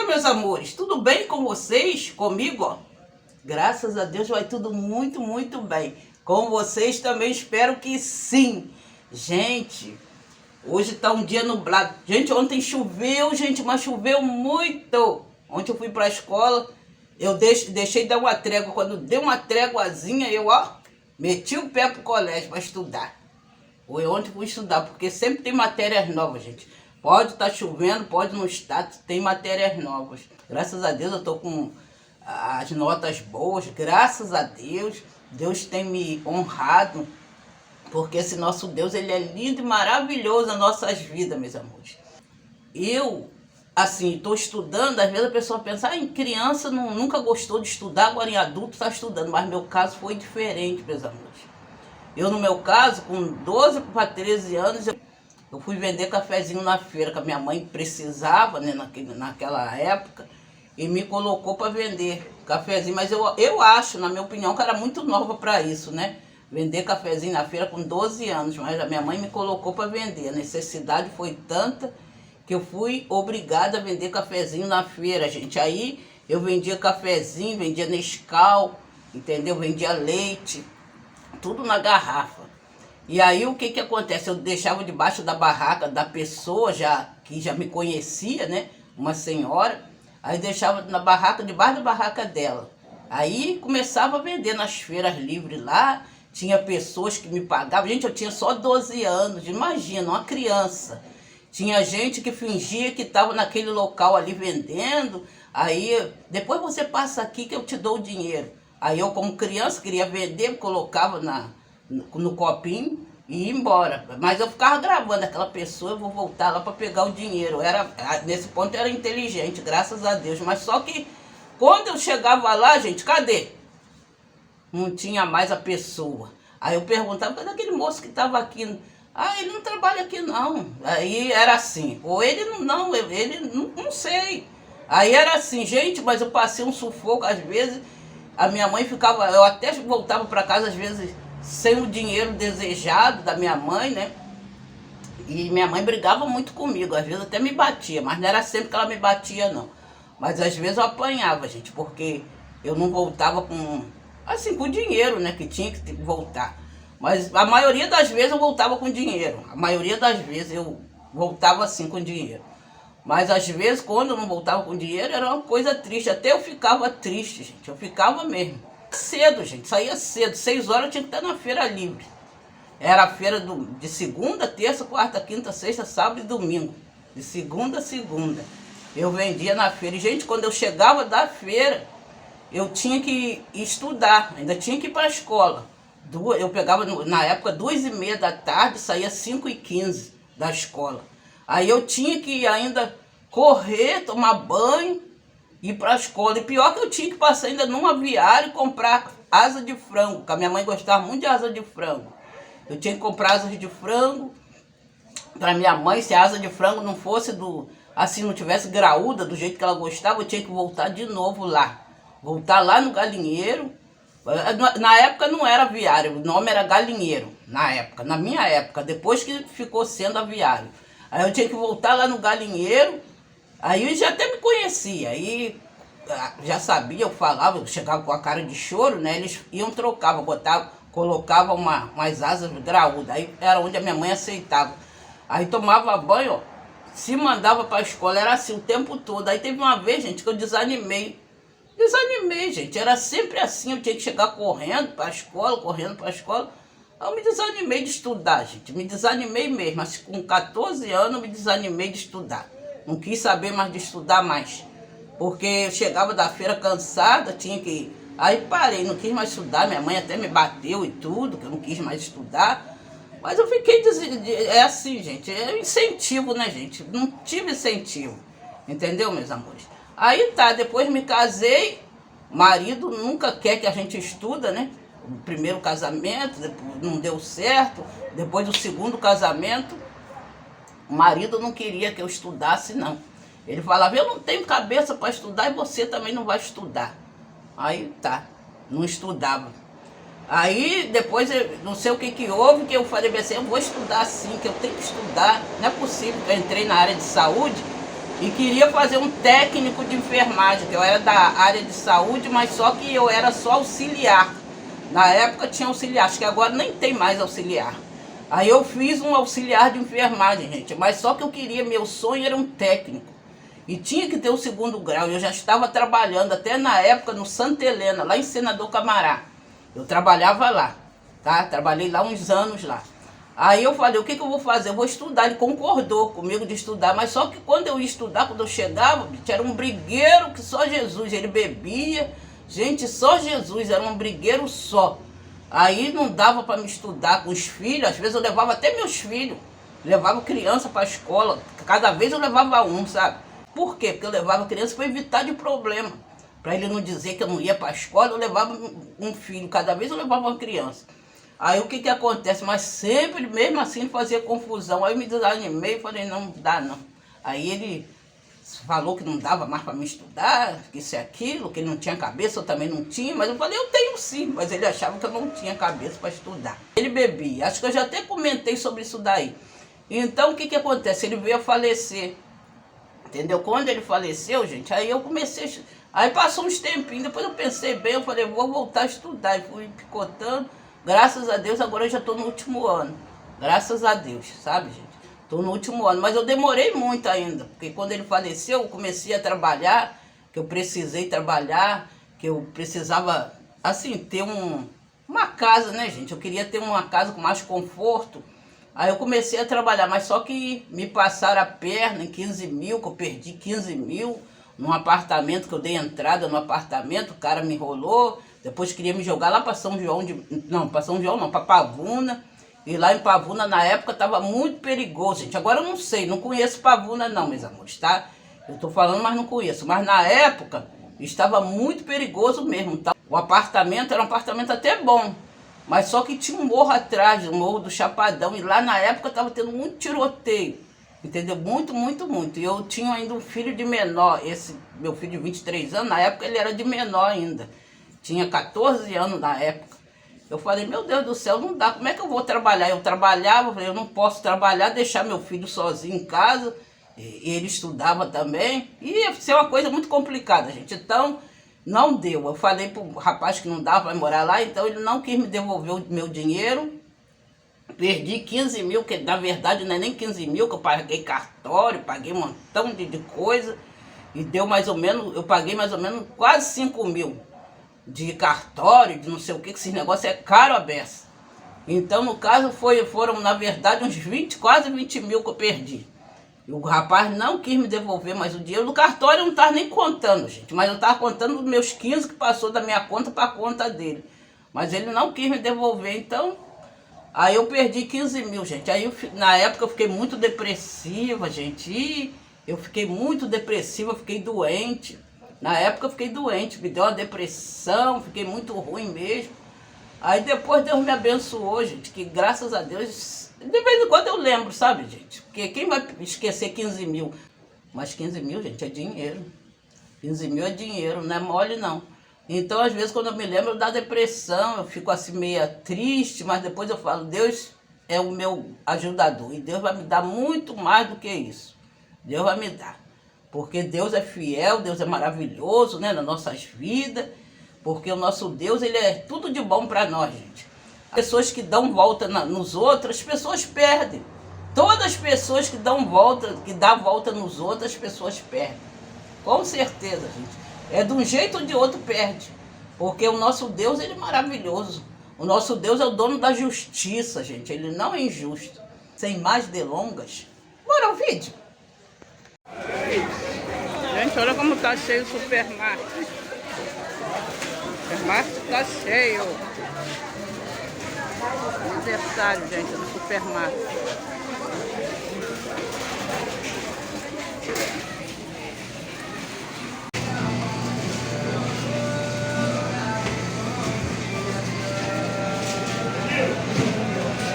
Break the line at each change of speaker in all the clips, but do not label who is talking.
dia, meus amores. Tudo bem com vocês? Comigo, ó? Graças a Deus vai tudo muito, muito bem. Com vocês também espero que sim. Gente, hoje tá um dia nublado. Gente, ontem choveu, gente, mas choveu muito. Ontem eu fui pra escola, eu deixei dar uma trégua. Quando deu uma tréguazinha, eu, meti o pé pro colégio para estudar. Ontem fui estudar, porque sempre tem matérias novas, gente. Pode estar chovendo, pode não estar, tem matérias novas. Graças a Deus eu tô com as notas boas, graças a Deus. Deus tem me honrado, porque esse nosso Deus, ele é lindo e maravilhoso nas nossas vidas, meus amores. Eu, assim, estou estudando, às vezes a pessoa pensa, em criança nunca gostou de estudar, agora em adulto está estudando. Mas meu caso foi diferente, meus amores. Eu, no meu caso, com 12 para 13 anos, eu fui vender cafezinho na feira, que a minha mãe precisava, né, naquela época, e me colocou para vender cafezinho. Mas eu acho, na minha opinião, que era muito nova para isso, né? Vender cafezinho na feira com 12 anos, mas a minha mãe me colocou para vender. A necessidade foi tanta que eu fui obrigada a vender cafezinho na feira, gente. Aí eu vendia cafezinho, vendia Nescau, entendeu? Vendia leite, tudo na garrafa. E aí o que acontece? Eu deixava debaixo da barraca da pessoa que já me conhecia, né? Uma senhora. Aí deixava na barraca, debaixo da barraca dela. Aí começava a vender nas feiras livres lá. Tinha pessoas que me pagavam. Gente, eu tinha só 12 anos, imagina, uma criança. Tinha gente que fingia que estava naquele local ali vendendo. Aí, depois você passa aqui que eu te dou o dinheiro. Aí eu, como criança, queria vender, colocava no copinho e ia embora. Mas eu ficava gravando aquela pessoa, eu vou voltar lá para pegar o dinheiro. Nesse ponto eu era inteligente, graças a Deus. Mas só que quando eu chegava lá, gente, cadê? Não tinha mais a pessoa. Aí eu perguntava, cadê aquele moço que estava aqui? Ele não trabalha aqui não. Aí era assim, ou ele não sei. Aí era assim, gente, mas eu passei um sufoco às vezes. A minha mãe ficava, eu até voltava para casa às vezes sem o dinheiro desejado da minha mãe, né? E minha mãe brigava muito comigo, às vezes até me batia, mas não era sempre que ela me batia não. Mas às vezes eu apanhava, gente, porque eu não voltava com dinheiro, né, que tinha que voltar. Mas a maioria das vezes eu voltava com dinheiro. A maioria das vezes eu voltava assim com dinheiro. Mas às vezes, quando eu não voltava com dinheiro, era uma coisa triste. Até eu ficava triste, gente. Eu ficava mesmo. Cedo, gente. Saía cedo. 6 horas eu tinha que estar na feira livre. Era a feira de segunda, terça, quarta, quinta, sexta, sábado e domingo. De segunda a segunda. Eu vendia na feira. E, gente, quando eu chegava da feira, eu tinha que estudar. Ainda tinha que ir para a escola. Eu pegava, na época, 2h30 da tarde, saía 5h15 da escola. Aí eu tinha que ainda correr, tomar banho, ir para a escola. E pior que eu tinha que passar ainda num aviário e comprar asa de frango, porque a minha mãe gostava muito de asa de frango. Eu tinha que comprar asas de frango para minha mãe. Se a asa de frango não fosse não tivesse graúda do jeito que ela gostava, eu tinha que voltar de novo lá. Voltar lá no galinheiro. Na época não era aviário, o nome era galinheiro, na minha época, depois que ficou sendo aviário. Aí eu tinha que voltar lá no galinheiro, aí já até me conhecia, aí já sabia, eu falava, eu chegava com a cara de choro, né? Eles iam trocar, colocavam umas asas graúdas, aí era onde a minha mãe aceitava. Aí tomava banho, se mandava para a escola, era assim o tempo todo. Aí teve uma vez, gente, que eu desanimei, gente, era sempre assim, eu tinha que chegar correndo para a escola, Aí eu me desanimei de estudar, gente, me desanimei mesmo, assim, com 14 anos eu me desanimei de estudar, não quis saber mais de estudar mais, porque eu chegava da feira cansada, tinha que ir, aí parei, não quis mais estudar, minha mãe até me bateu e tudo, que eu não quis mais estudar, mas eu fiquei, é assim, gente, é incentivo, né, gente, não tive incentivo, entendeu, meus amores? Aí tá, depois me casei, marido nunca quer que a gente estuda, né? O primeiro casamento, depois não deu certo, depois do segundo casamento, o marido não queria que eu estudasse, não. Ele falava, eu não tenho cabeça para estudar e você também não vai estudar. Aí tá, não estudava. Aí depois, não sei o que houve, que eu falei assim, eu vou estudar sim, que eu tenho que estudar, não é possível. Eu entrei na área de saúde. e queria fazer um técnico de enfermagem, que eu era da área de saúde, mas só que eu era só auxiliar. Na época tinha auxiliar, acho que agora nem tem mais auxiliar. Aí eu fiz um auxiliar de enfermagem, gente, mas só que eu queria, meu sonho era um técnico. E tinha que ter o segundo grau. Eu já estava trabalhando até na época no Santa Helena, lá em Senador Camará. Eu trabalhava lá, tá? Trabalhei lá uns anos lá. Aí eu falei, o que eu vou fazer? Eu vou estudar. Ele concordou comigo de estudar, mas só que quando eu ia estudar, quando eu chegava, era um brigueiro que só Jesus. Ele bebia, gente, só Jesus, era um brigueiro só. Aí não dava para me estudar com os filhos, às vezes eu levava até meus filhos. Levava criança para a escola, cada vez eu levava um, sabe? Por quê? Porque eu levava criança para evitar de problema. Para ele não dizer que eu não ia para a escola, eu levava um filho, cada vez eu levava uma criança. Aí o que acontece? Mas sempre, mesmo assim, ele fazia confusão. Aí eu me desanimei e falei, não dá não. Aí ele falou que não dava mais para me estudar, que isso e aquilo, que ele não tinha cabeça, eu também não tinha. Mas eu falei, eu tenho sim, mas ele achava que eu não tinha cabeça para estudar. Ele bebia, acho que eu já até comentei sobre isso daí. Então o que acontece? Ele veio a falecer. Entendeu? Quando ele faleceu, gente, aí eu comecei... Aí passou uns tempinhos, depois eu pensei bem, eu falei, vou voltar a estudar. E fui picotando. Graças a Deus, agora eu já estou no último ano. Graças a Deus, sabe, gente? Estou no último ano. Mas eu demorei muito ainda, porque quando ele faleceu, eu comecei a trabalhar, que eu precisei trabalhar, que eu precisava, assim, ter uma casa, né, gente? Eu queria ter uma casa com mais conforto. Aí eu comecei a trabalhar, mas só que me passaram a perna em 15 mil, que eu perdi 15 mil num apartamento, que eu dei entrada no apartamento, o cara me enrolou, depois queria me jogar lá para São João, para São João não, para Pavuna, e lá em Pavuna na época estava muito perigoso, gente. Agora eu não sei, não conheço Pavuna não, meus amores, tá? Eu tô falando, mas não conheço, mas na época estava muito perigoso mesmo, tá? O apartamento era um apartamento até bom, mas só que tinha um morro atrás, o Morro do Chapadão, e lá na época estava tendo muito tiroteio, entendeu? Muito, muito, muito. E eu tinha ainda um filho de menor, esse meu filho de 23 anos, na época ele era de menor ainda, tinha 14 anos na época. Eu falei, meu Deus do céu, não dá, como é que eu vou trabalhar? Eu trabalhava, eu falei, eu não posso trabalhar, deixar meu filho sozinho em casa, e ele estudava também, e ia ser uma coisa muito complicada, gente. Então... não deu. Eu falei pro rapaz que não dava para morar lá, então ele não quis me devolver o meu dinheiro. Perdi 15 mil, que na verdade não é nem 15 mil, que eu paguei cartório, paguei um montão de coisa. E deu mais ou menos, eu paguei mais ou menos quase 5 mil de cartório, de não sei o que esse negócio é caro a beça. Então, no caso, foram na verdade uns 20, quase 20 mil que eu perdi. E o rapaz não quis me devolver mais o dinheiro. Do cartório eu não estava nem contando, gente. Mas eu estava contando os meus 15 que passou da minha conta para a conta dele. Mas ele não quis me devolver, então... aí eu perdi 15 mil, gente. Aí na época eu fiquei muito depressiva, gente. E eu fiquei muito depressiva, fiquei doente. Na época eu fiquei doente, me deu uma depressão, fiquei muito ruim mesmo. Aí depois Deus me abençoou, gente, que graças a Deus... de vez em quando eu lembro, sabe, gente? Porque quem vai esquecer 15 mil? Mas 15 mil, gente, é dinheiro. 15 mil é dinheiro, não é mole, não. Então, às vezes, quando eu me lembro, dá depressão, eu fico assim meio triste, mas depois eu falo, Deus é o meu ajudador. E Deus vai me dar muito mais do que isso. Deus vai me dar. Porque Deus é fiel, Deus é maravilhoso, né, nas nossas vidas. Porque o nosso Deus, ele é tudo de bom para nós, gente. Pessoas que dão volta nos outros, as pessoas perdem. Todas as pessoas que dão volta, que dão volta nos outros, as pessoas perdem. Com certeza, gente. É de um jeito ou de outro perde. Porque o nosso Deus, ele é maravilhoso. O nosso Deus é o dono da justiça, gente. Ele não é injusto. Sem mais delongas, bora ao vídeo. Gente, olha como tá cheio o supermarket. O supermarket tá cheio. Aniversário, gente, do supermarket.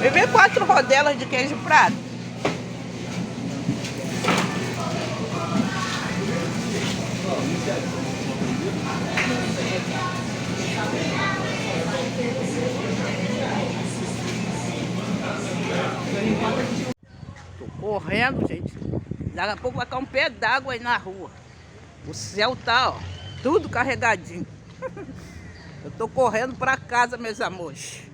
Me vê 4 rodelas de queijo prato. Tô correndo, gente. Daqui a pouco vai cair um pé d'água aí na rua. O céu tá, ó, tudo carregadinho. Eu tô correndo pra casa, meus amores.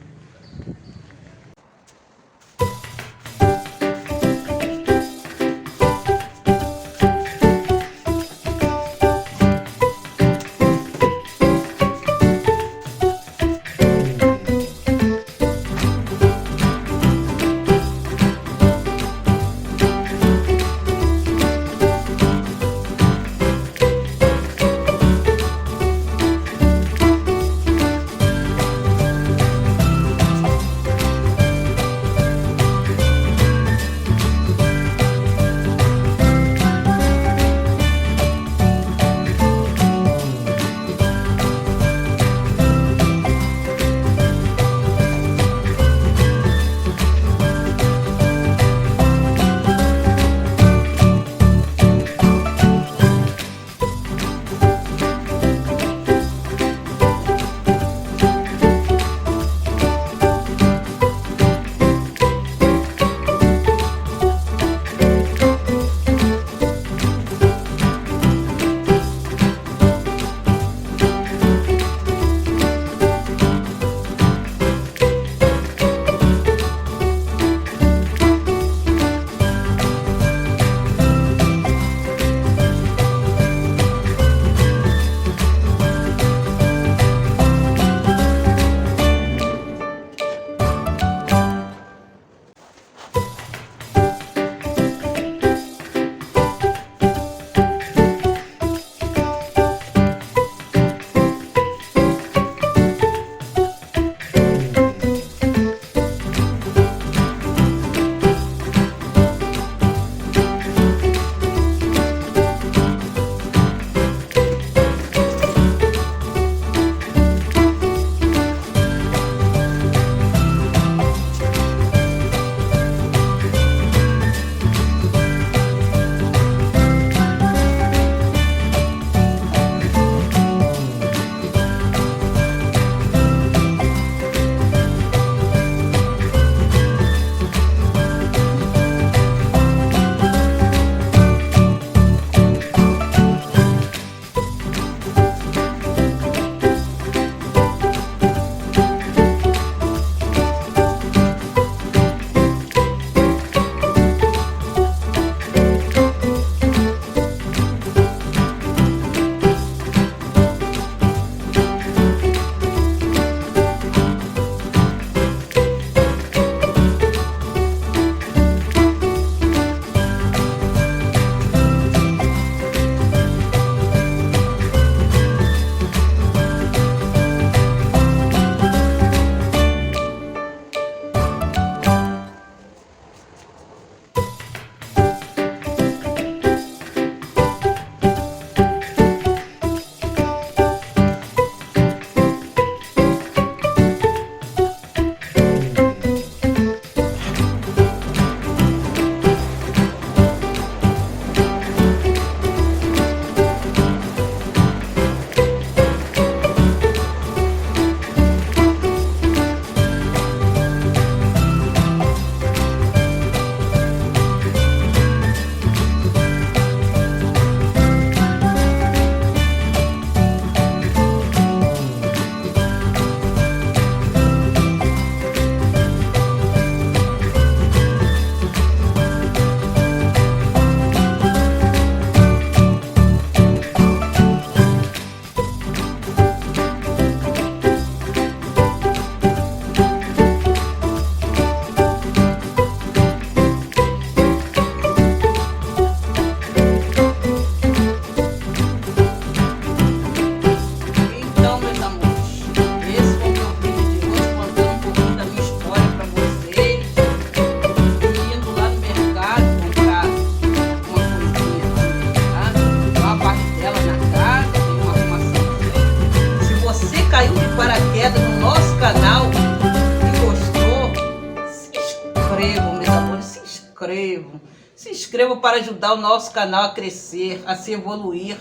Se inscrevam para ajudar o nosso canal a crescer, a se evoluir.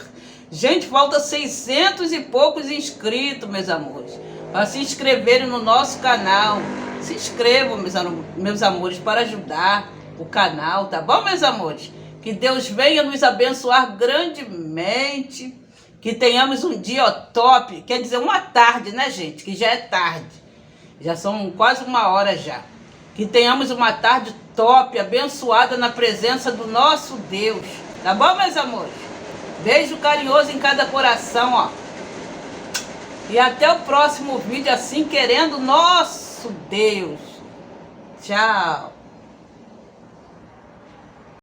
Gente, falta 600 e poucos inscritos, meus amores, para se inscreverem no nosso canal. Se inscrevam, meus amores, para ajudar o canal, tá bom, meus amores? Que Deus venha nos abençoar grandemente. Que tenhamos um dia top. Quer dizer, uma tarde, né, gente? Que já é tarde. Já são quase 1 hora já. Que tenhamos uma tarde top, abençoada na presença do nosso Deus. Tá bom, meus amores? Beijo carinhoso em cada coração, ó. E até o próximo vídeo, assim querendo nosso Deus. Tchau.